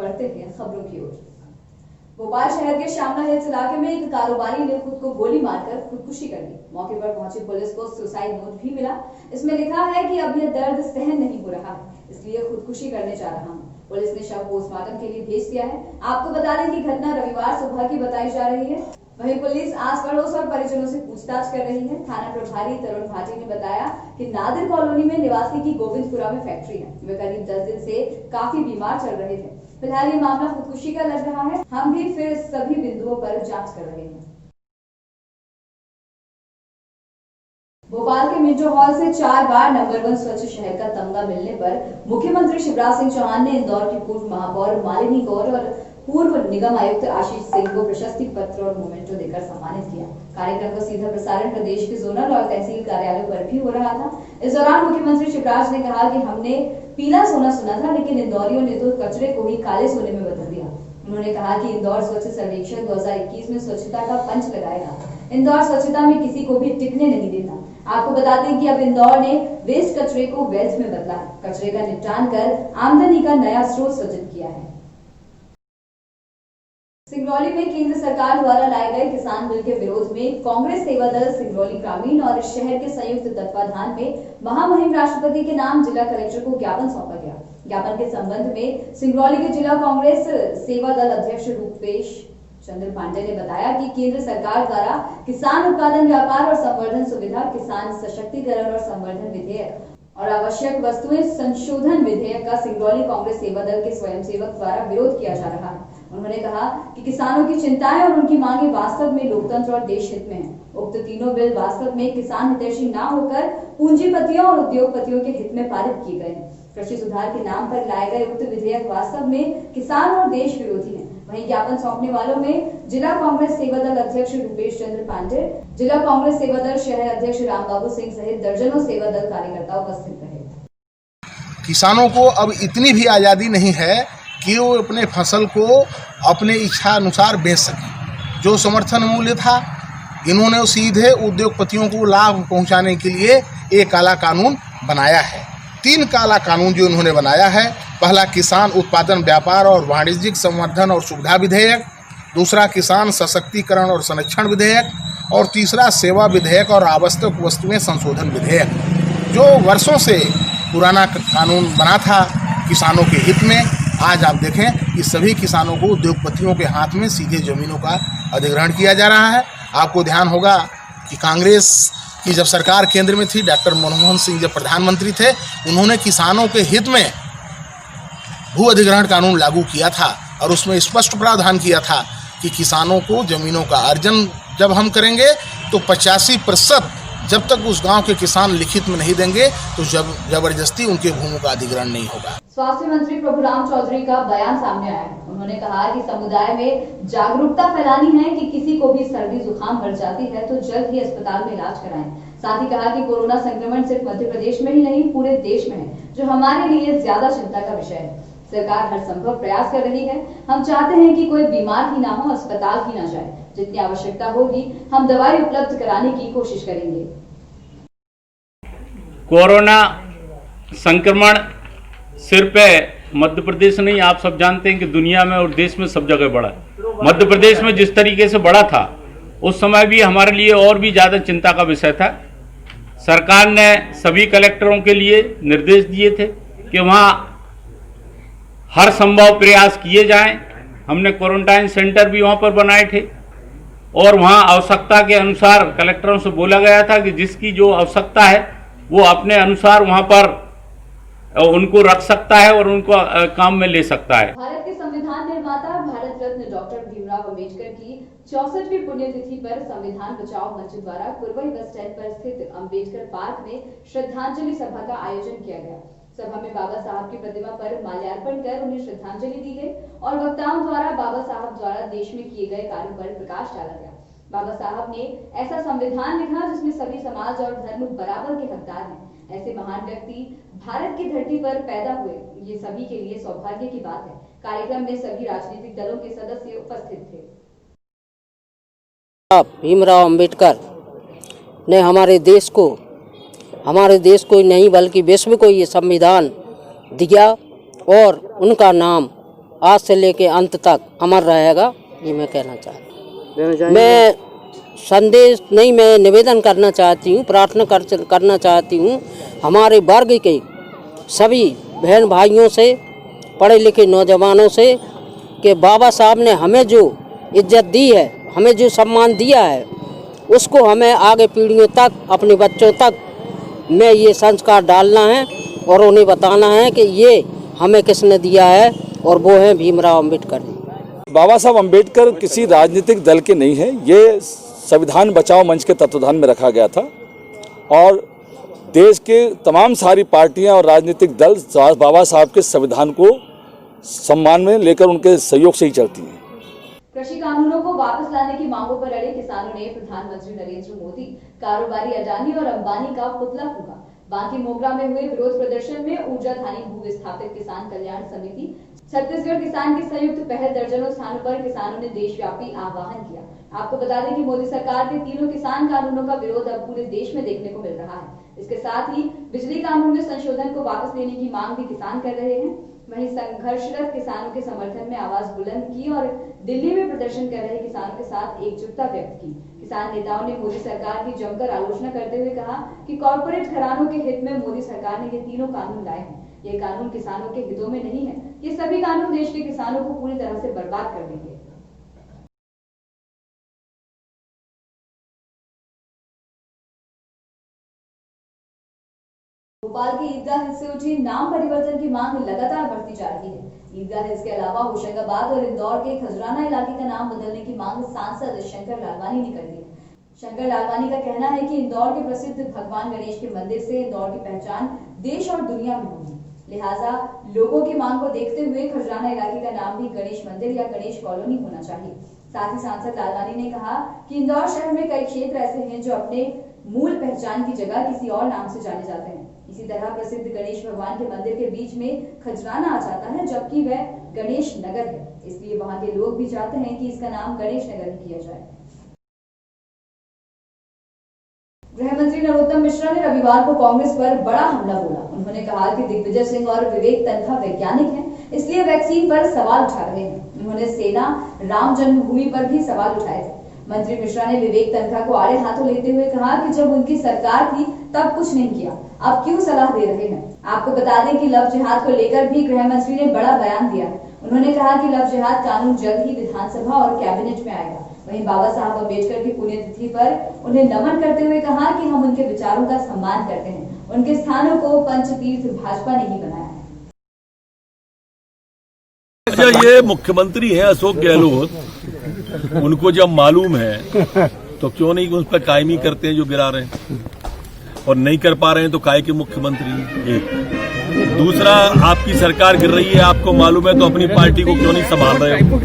बढ़ते हैं खबरों की ओर। भोपाल शहर के श्यामला हिल्स इलाके में एक कारोबारी ने खुद को गोली मारकर खुदकुशी कर ली। मौके पर पहुंची पुलिस को सुसाइड नोट भी मिला। इसमें लिखा है कि अब यह दर्द सहन नहीं हो रहा है, इसलिए खुदकुशी करने जा रहा हूं। पुलिस ने शव पोस्टमार्टम के लिए भेज दिया है। आपको बता दें कि घटना रविवार सुबह की बताई जा रही है। वहीं पुलिस आस पड़ोस और परिजनों से पूछताछ कर रही है। थाना प्रभारी तरुण भाटी ने बताया कि नादिर कॉलोनी में निवासी की गोविंदपुरा में फैक्ट्री है। वे करीब 10 दिन से काफी बीमार चल रहे थे। फिलहाल ये मामला खुदकुशी का लग रहा है। हम भी फिर सभी बिंदुओं पर जांच कर रहे हैं। भोपाल के मिंटो हॉल से 4 बार नंबर 1 स्वच्छ शहर का तमगा मिलने पर मुख्यमंत्री शिवराज सिंह चौहान ने इंदौर की पूर्व महापौर मालिनी गौर और पूर्व निगम आयुक्त आशीष सिंह को प्रशस्ति पत्र और मोमेंटो देकर सम्मानित किया। कार्यक्रम का सीधा प्रसारण प्रदेश के जोनल और तहसील कार्यालयों पर भी हो रहा था। इस दौरान मुख्यमंत्री शिवराज ने कहा कि हमने पीला सोना सुना था, लेकिन इंदौरियों ने तो कचरे को ही काले सोने में बदल दिया। उन्होंने कहा कि इंदौर स्वच्छ सर्वेक्षण 2021 में स्वच्छता का पंच लगाएगा। इंदौर स्वच्छता में किसी को भी टिकने नहीं देता। आपको बता दें कि अब इंदौर ने वेस्ट कचरे को वेल्थ में बदला है। कचरे का निपटान कर आमदनी का नया स्रोत सृजित किया है। सिंगरौली में केंद्र सरकार द्वारा लाए गए किसान बिल के विरोध में कांग्रेस सेवा दल सिंगरौली ग्रामीण और शहर के संयुक्त तत्वाधान में महामहिम राष्ट्रपति के नाम जिला कलेक्टर को ज्ञापन सौंपा गया। ज्ञापन के संबंध में सिंगरौली के जिला कांग्रेस सेवा दल अध्यक्ष रूपेश चंद्र पांडे ने बताया कि केंद्र सरकार द्वारा किसान उत्पादन व्यापार और संवर्धन सुविधा, किसान सशक्तिकरण और संवर्धन विधेयक और आवश्यक वस्तुएं संशोधन विधेयक का सिंगरौली कांग्रेस सेवा दल के स्वयंसेवक द्वारा विरोध किया जा रहा है। उन्होंने कहा कि किसानों की चिंताएं और उनकी मांगे वास्तव में लोकतंत्र और देश हित में हैं। उक्त तीनों बिल वास्तव में किसान हितैषी न होकर पूंजीपतियों और उद्योगपतियों के हित में पारित किए गए हैं। कृषि सुधार के नाम पर लाए गए उक्त विधेयक वास्तव में किसान और देश विरोधी हैं। वहीं ज्ञापन सौंपने वालों में जिला कांग्रेस सेवा दल अध्यक्ष रूपेश चंद्र पांडे, जिला कांग्रेस सेवा दल शहर अध्यक्ष रामबाबू सिंह सहित दर्जनों सेवा दल कार्यकर्ता उपस्थित रहे। किसानों को अब इतनी भी आज़ादी नहीं है कि वो अपने फसल को अपने इच्छा अनुसार बेच सकें। जो समर्थन मूल्य था, इन्होंने सीधे उद्योगपतियों को लाभ पहुंचाने के लिए एक काला कानून बनाया है। 3 काला कानून जो इन्होंने बनाया है, पहला किसान उत्पादन व्यापार और वाणिज्यिक संवर्धन और सुविधा विधेयक, दूसरा किसान सशक्तिकरण और संरक्षण विधेयक और तीसरा सेवा विधेयक और आवश्यक वस्तुएं संशोधन विधेयक, जो वर्षों से पुराना कानून बना था किसानों के हित में। आज आप देखें कि सभी किसानों को उद्योगपतियों के हाथ में सीधे जमीनों का अधिग्रहण किया जा रहा है। आपको ध्यान होगा कि कांग्रेस की जब सरकार केंद्र में थी, डॉक्टर मनमोहन सिंह जब प्रधानमंत्री थे, उन्होंने किसानों के हित में भू अधिग्रहण कानून लागू किया था और उसमें स्पष्ट प्रावधान किया था कि किसानों को जमीनों का अर्जन जब हम करेंगे तो 85% जब तक उस गांव के किसान लिखित में नहीं देंगे तो जबरदस्ती उनके भूमि का अधिग्रहण नहीं होगा। स्वास्थ्य मंत्री प्रभुराम चौधरी का बयान सामने आया है। उन्होंने कहा कि समुदाय में जागरूकता फैलानी है कि किसी को भी सर्दी जुकाम बढ़ जाती है तो जल्द ही अस्पताल में इलाज कराएं। साथ ही कहा कि कोरोना संक्रमण सिर्फ मध्य प्रदेश में ही नहीं पूरे देश में है, जो हमारे लिए ज्यादा चिंता का विषय है। सरकार हर संभव प्रयास कर रही है। हम चाहते हैं कि कोई बीमार ही ना हो, अस्पताल ही ना जाए। जितनी आवश्यकता होगी हम दवाई उपलब्ध कराने की कोशिश करेंगे। कोरोना संक्रमण सिर्फ मध्य प्रदेश नहीं, आप सब जानते हैं कि दुनिया में और देश में सब जगह बढ़ा है। मध्य प्रदेश में जिस तरीके से बढ़ा था उस समय भी हमारे लिए और भी ज़्यादा चिंता का विषय था। सरकार ने सभी कलेक्टरों के लिए निर्देश दिए थे कि वहाँ हर संभव प्रयास किए जाएं। हमने क्वारंटाइन सेंटर भी वहाँ पर बनाए थे और वहाँ आवश्यकता के अनुसार कलेक्टरों से बोला गया था कि जिसकी जो आवश्यकता है वो अपने अनुसार वहाँ पर उनको रख सकता है और उनको काम में ले सकता है। भारत के संविधान निर्माता भारत रत्न डॉक्टर भीमराव अम्बेडकर की 64वीं पुण्यतिथि पर संविधान बचाओ मंच द्वारा कुरवई बस स्टैंड पर स्थित अम्बेडकर पार्क में श्रद्धांजलि सभा का आयोजन किया गया। सभा में बाबा साहब की प्रतिमा पर माल्यार्पण कर उन्हें श्रद्धांजलि दी गई और वक्ताओं द्वारा बाबा साहब द्वारा देश में किए गए कार्यों पर प्रकाश डाला गया। बाबा साहब ने ऐसा संविधान लिखा जिसमें सभी समाज और धर्म बराबर के हकदार हैं। ऐसे महान व्यक्ति भारत की धरती पर पैदा हुए, ये सभी के लिए सौभाग्य की बात है। कार्यक्रम में सभी राजनीतिक दलों के सदस्य उपस्थित थे। भीमराव अंबेडकर ने हमारे देश को नहीं बल्कि विश्व को ये संविधान दिया और उनका नाम आज से लेके अंत तक अमर रहेगा, ये मैं कहना चाहता हूँ। मैं संदेश नहीं, मैं निवेदन करना चाहती हूँ, प्रार्थना करना चाहती हूँ हमारे वर्ग के सभी बहन भाइयों से, पढ़े लिखे नौजवानों से, कि बाबा साहब ने हमें जो इज्जत दी है, हमें जो सम्मान दिया है, उसको हमें आगे पीढ़ियों तक, अपने बच्चों तक में ये संस्कार डालना है और उन्हें बताना है कि ये हमें किसने दिया है, और वो है भीमराव अम्बेडकर। बाबा साहब अम्बेडकर किसी राजनीतिक दल के नहीं हैं, ये संविधान बचाओ मंच के तत्वाधान में रखा गया था और देश के तमाम सारी पार्टियां और राजनीतिक दल बाबा साहब के संविधान को सम्मान में लेकर उनके सहयोग से ही चलती हैं। कृषि कानूनों को वापस लाने की मांगों पर अड़े किसानों ने प्रधानमंत्री नरेंद्र मोदी, कारोबारी अडानी और अंबानी का पुतला फूंका। बांकी मोगरा में हुए विरोध प्रदर्शन में ऊर्जाधानी भू विस्थापित किसान कल्याण समिति, छत्तीसगढ़ किसान की संयुक्त पहल दर्जनों स्थानों पर किसानों ने देशव्यापी आह्वान किया। आपको बता दें कि मोदी सरकार के तीनों किसान कानूनों का विरोध अब पूरे देश में देखने को मिल रहा है। इसके साथ ही बिजली कानून में संशोधन को वापस लेने की मांग भी किसान कर रहे हैं। वहीं संघर्षरत किसानों के समर्थन में आवाज बुलंद की और दिल्ली में प्रदर्शन कर रहे किसानों के साथ एकजुटता व्यक्त की। किसान नेताओं ने मोदी सरकार की जमकर आलोचना करते हुए कहा कि कॉर्पोरेट घरानों के हित में मोदी सरकार ने ये तीनों कानून लाए हैं। ये कानून किसानों के हितों में नहीं है। ये सभी कानून देश के किसानों को पूरी तरह से बर्बाद कर देंगे। भोपाल की ईदगाह हिल्स से उठी नाम परिवर्तन की मांग लगातार बढ़ती जा रही है। ईदगाह हिल्स के अलावा होशंगाबाद और इंदौर के खजराना इलाके का नाम बदलने की मांग सांसद शंकर लालवानी ने कर दी है। शंकर लालवानी का कहना है कि इंदौर के प्रसिद्ध भगवान गणेश के मंदिर से इंदौर की पहचान देश और दुनिया में होगी, लिहाजा लोगों की मांग को देखते हुए खजराना इलाके का नाम भी गणेश मंदिर या गणेश कॉलोनी होना चाहिए। साथ ही सांसद लालवानी ने कहा कि इंदौर शहर में कई क्षेत्र ऐसे हैं जो अपने मूल पहचान की जगह किसी और नाम से जाने जाते हैं। इसी तरह प्रसिद्ध गणेश भगवान के मंदिर के बीच में खजराना आ जाता है, जबकि वह गणेश नगर है। इसलिए वहां के लोग भी चाहते हैं कि इसका नाम गणेश नगर ही किया जाए। गृह मंत्री नरोत्तम मिश्रा ने रविवार को कांग्रेस पर बड़ा हमला बोला। उन्होंने कहा कि दिग्विजय सिंह और विवेक तन्खा वैज्ञानिक हैं, इसलिए वैक्सीन पर सवाल उठा रहे हैं। उन्होंने सेना, राम जन्मभूमि पर भी सवाल उठाए थे। मंत्री मिश्रा ने विवेक तन्खा को आड़े हाथों लेते हुए कहा कि जब उनकी सरकार थी तब कुछ नहीं किया, अब क्यों सलाह दे रहे हैं। आपको बता दें कि लव जिहाद को लेकर भी गृह मंत्री ने बड़ा बयान दिया है। उन्होंने कहा कि लव जिहाद कानून जल्द ही विधानसभा और कैबिनेट में आएगा। वहीं बाबा साहब अम्बेडकर की पुण्यतिथि पर उन्हें नमन करते हुए कहा कि हम उनके विचारों का सम्मान करते हैं। उनके स्थानों को पंचतीर्थ भाजपा ने ही बनाया है। ये मुख्यमंत्री है अशोक गहलोत, उनको जब मालूम है तो क्यों नहीं उस पर कायमी करते हैं जो गिरा रहे हैं, और नहीं कर पा रहे हैं तो काय के मुख्यमंत्री। एक दूसरा, आपकी सरकार गिर रही है, आपको मालूम है तो अपनी पार्टी को क्यों नहीं संभाल रहे हो?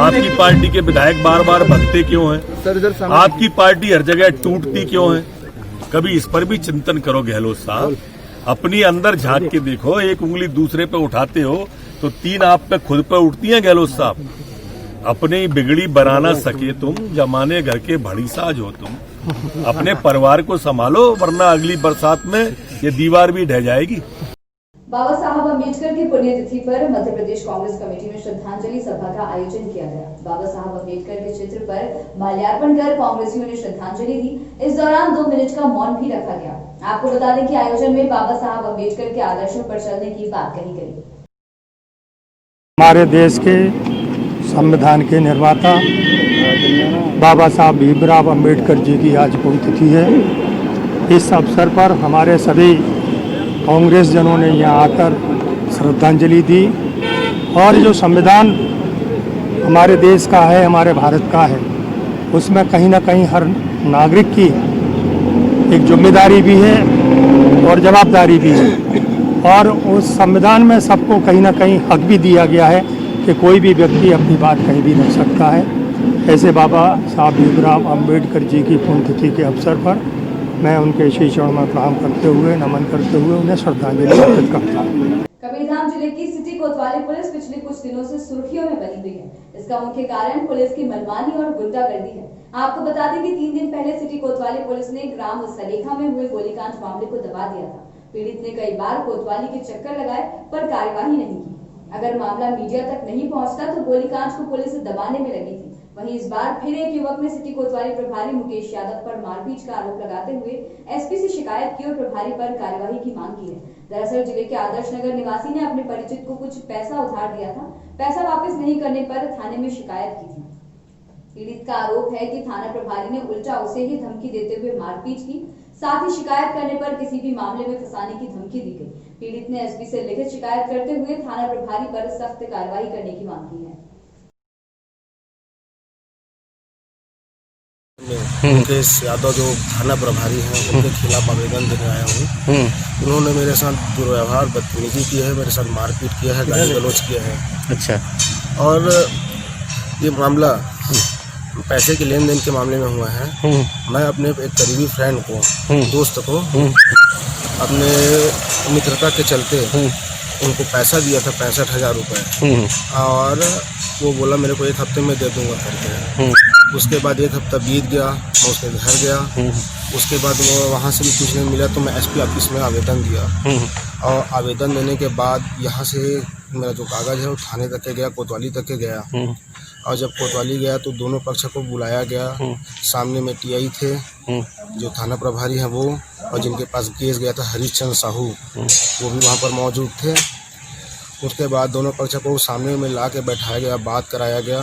आपकी पार्टी के विधायक बार बार भगते क्यों हैं? आपकी पार्टी हर जगह टूटती क्यों है? कभी इस पर भी चिंतन करो गहलोत साहब। अपनी अंदर झांक के देखो, एक उंगली दूसरे पे उठाते हो तो तीन आप पे खुद पे उठती हैं गहलोत साहब। अपनी बिगड़ी बनाना सके तुम, जमाने घर के भड़ी साज हो तुम। अपने परिवार को संभालो, वरना अगली बरसात में ये दीवार भी ढह जाएगी। बाबा साहब अम्बेडकर की पुण्यतिथि पर मध्य प्रदेश कांग्रेस कमेटी में श्रद्धांजलि सभा का आयोजन किया गया। बाबा साहब अम्बेडकर के चित्र पर माल्यार्पण कर कांग्रेसियों ने श्रद्धांजलि दी। इस दौरान 2 मिनट का मौन भी रखा गया। आपको बता दें कि आयोजन में बाबा साहब अम्बेडकर के आदर्शों पर चलने की बात कही गई। हमारे देश के संविधान के निर्माता बाबा साहब भीमराव अम्बेडकर जी की आज पुण्यतिथि है। इस अवसर पर हमारे सभी कांग्रेस जनों ने यहाँ आकर श्रद्धांजलि दी, और जो संविधान हमारे देश का है, हमारे भारत का है, उसमें कहीं ना कहीं हर नागरिक की एक जिम्मेदारी भी है और जवाबदारी भी है, और उस संविधान में सबको कहीं ना कहीं हक भी दिया गया है कि कोई भी व्यक्ति अपनी बात कहीं भी रख सकता है। ऐसे बाबा साहब भीमराव अम्बेडकर जी की पुण्यतिथि के अवसर पर मैं उनके श्री चरणों में प्रणाम करते हुए, नमन करते हुए उन्हें श्रद्धांजलि अर्पित करता हूँ। कबीरधाम जिले की सिटी कोतवाली पुलिस पिछले कुछ दिनों से सुर्खियों में बनी हुई है। इसका मुख्य कारण पुलिस की मनमानी और गुंडागर्दी है। आपको बता दें कि 3 दिन पहले सिटी कोतवाली पुलिस ने ग्राम सलेखा में हुए गोलीकांड मामले को दबा दिया था। पीड़ित ने कई बार कोतवाली के चक्कर लगाए पर कार्यवाही नहीं की। अगर मामला मीडिया तक नहीं पहुंचता तो गोलीकांड को पुलिस दबाने में लगी थी। वहीं इस बार फिर एक युवक ने सिटी कोतवाली प्रभारी मुकेश यादव पर मारपीट का आरोप लगाते हुए एसपी से शिकायत की और प्रभारी पर कार्यवाही की मांग की है। दरअसल जिले के आदर्श नगर निवासी ने अपने परिचित को कुछ पैसा उधार दिया था। पैसा वापस नहीं करने पर थाने में शिकायत की थी। पीड़ित का आरोप है कि थाना प्रभारी ने उल्टा उसे ही धमकी देते हुए मारपीट की, साथ ही शिकायत करने पर किसी भी मामले में फंसाने की धमकी दी गई। पीड़ित ने एसपी से लिखित शिकायत करते हुए थाना प्रभारी पर सख्त कार्रवाई करने की मांग की है। मुकेश यादव जो थाना प्रभारी हैं उनके खिलाफ आवेदन देने आया हूँ। उन्होंने मेरे साथ दुर्व्यवहार बदतमीजी की है, मेरे साथ मारपीट किया है, गाली गलौज किया है। अच्छा। और ये मामला पैसे के लेन देन के मामले में हुआ है। मैं अपने एक करीबी फ्रेंड को, दोस्त को अपने मित्रता के चलते उनको पैसा दिया था 65,000 रुपये, और वो बोला मेरे को 1 हफ्ते में दे दूंगा करके। उसके बाद 1 हफ्ता बीत गया, मैं उसके घर गया। उसके बाद वो वहाँ से भी कुछ नहीं मिला तो मैं एसपी ऑफिस में आवेदन दिया, और आवेदन देने के बाद यहाँ से मेरा जो कागज़ है वो थाने तक के गया, कोतवाली तक के गया। और जब कोतवाली गया तो दोनों पक्ष को बुलाया गया। सामने में टीआई थे, जो थाना प्रभारी हैं वो, और जिनके पास केस गया था हरीशचंद्र साहू, वो भी वहाँ पर मौजूद थे। उसके बाद दोनों पक्ष को सामने में ला के बैठाया गया, बात कराया गया।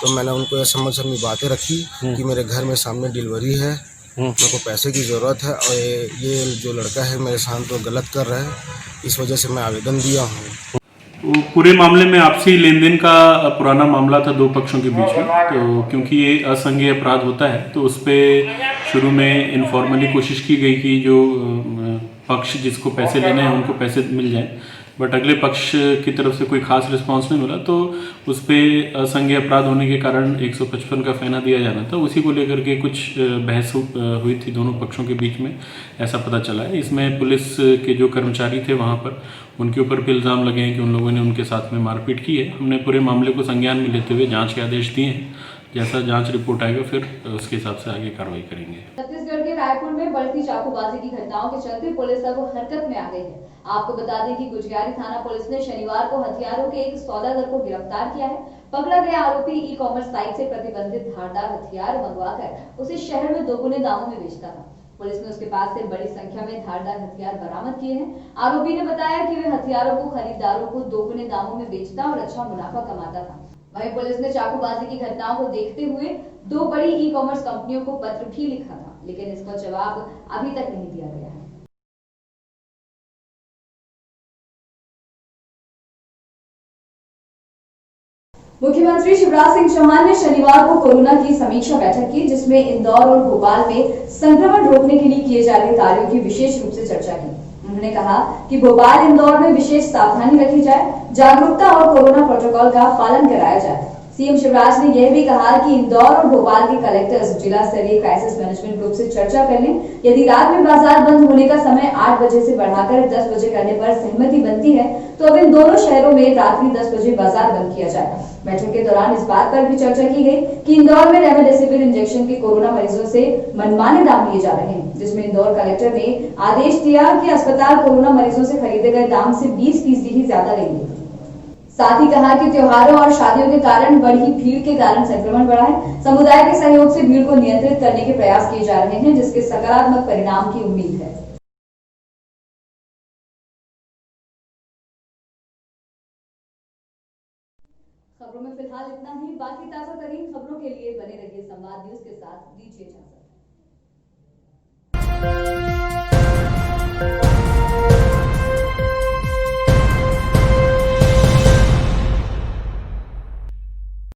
तो मैंने उनको ये समझ अपनी बातें रखी कि मेरे घर में सामने डिलीवरी है, मेरे को पैसे की ज़रूरत है, और ये जो लड़का है मेरे साथ तो गलत कर रहा है, इस वजह से मैं आवेदन दिया हूँ। पूरे मामले में आपसी लेन देन का पुराना मामला था 2 पक्षों के बीच में। तो क्योंकि ये असंज्ञेय अपराध होता है तो उस पर शुरू में इनफॉर्मली कोशिश की गई कि जो पक्ष जिसको पैसे लेने हैं उनको पैसे मिल जाए, बट अगले पक्ष की तरफ से कोई खास रिस्पांस नहीं मिला। तो उस पर असंज्ञेय अपराध होने के कारण 155 का फैना दिया जाना था। उसी को लेकर के कुछ बहस हुई थी दोनों पक्षों के बीच में, ऐसा पता चला है। इसमें पुलिस के जो कर्मचारी थे वहाँ पर, उनके ऊपर भी इल्ज़ाम लगे हैं कि उन लोगों ने उनके साथ में मारपीट की है। हमने पूरे मामले को संज्ञान में लेते हुए जाँच के आदेश दिए हैं। जैसा जांच रिपोर्ट आएगा फिर उसके हिसाब से आगे कार्रवाई करेंगे। छत्तीसगढ़ के रायपुर में बढ़ती चाकूबाजी की घटनाओं के चलते पुलिस अब हरकत में आ गई है। आपको बता दें कि गुजियारी थाना पुलिस ने शनिवार को हथियारों के एक सौदागर को गिरफ्तार किया है। पकड़ा गया आरोपी ई-कॉमर्स साइट से प्रतिबंधित धारदार हथियार मंगवाकर उसे शहर में दोगुने दामों में बेचता था। पुलिस ने उसके पास से बड़ी संख्या में धारदार हथियार बरामद किए हैं। आरोपी ने बताया कि वे हथियारों को खरीदारों को दोगुने दामों में बेचता और अच्छा मुनाफा कमाता था। वहीं पुलिस ने चाकूबाजी की घटनाओं को देखते हुए 2 बड़ी ई-कॉमर्स कंपनियों को पत्र भी लिखा था, लेकिन इसका जवाब अभी तक नहीं दिया गया है। मुख्यमंत्री शिवराज सिंह चौहान ने शनिवार को कोरोना की समीक्षा बैठक की, जिसमें इंदौर और भोपाल में संक्रमण रोकने के लिए किए जा रहे कार्यों की विशेष रूप से चर्चा की। उन्होंने कहा कि भोपाल इंदौर में विशेष सावधानी रखी जाए, जागरूकता और कोरोना प्रोटोकॉल का पालन कराया जाए। सीएम शिवराज ने यह भी कहा कि इंदौर और भोपाल के कलेक्टर्स जिला स्तरीय क्राइसिस मैनेजमेंट ग्रुप से चर्चा कर लें। यदि रात में बाजार बंद होने का समय 8 बजे से बढ़ाकर 10 बजे करने पर सहमति बनती है तो अब इन दोनों शहरों में रात्रि 10 बजे बाजार बंद किया जाए। बैठक के दौरान इस बात पर भी चर्चा की गई कि इंदौर में रेमडेसिविर इंजेक्शन के कोरोना मरीजों से मनमाने दाम लिए जा रहे हैं, जिसमें इंदौर कलेक्टर ने आदेश दिया कि अस्पताल कोरोना मरीजों से खरीदे गए दाम से 20% ही ज्यादा लेंगे। साथ ही कहा कि त्योहारों और शादियों के कारण बढ़ी भीड़ के कारण संक्रमण बढ़ा है। समुदाय के सहयोग से भीड़ को नियंत्रित करने के प्रयास किए जा रहे हैं, जिसके सकारात्मक परिणाम की उम्मीद है। खबरों में फिलहाल इतना ही। बाकी ताजा तरीन खबरों के लिए बने रहिए संवाद न्यूज के साथ। दीजिए इजाजत।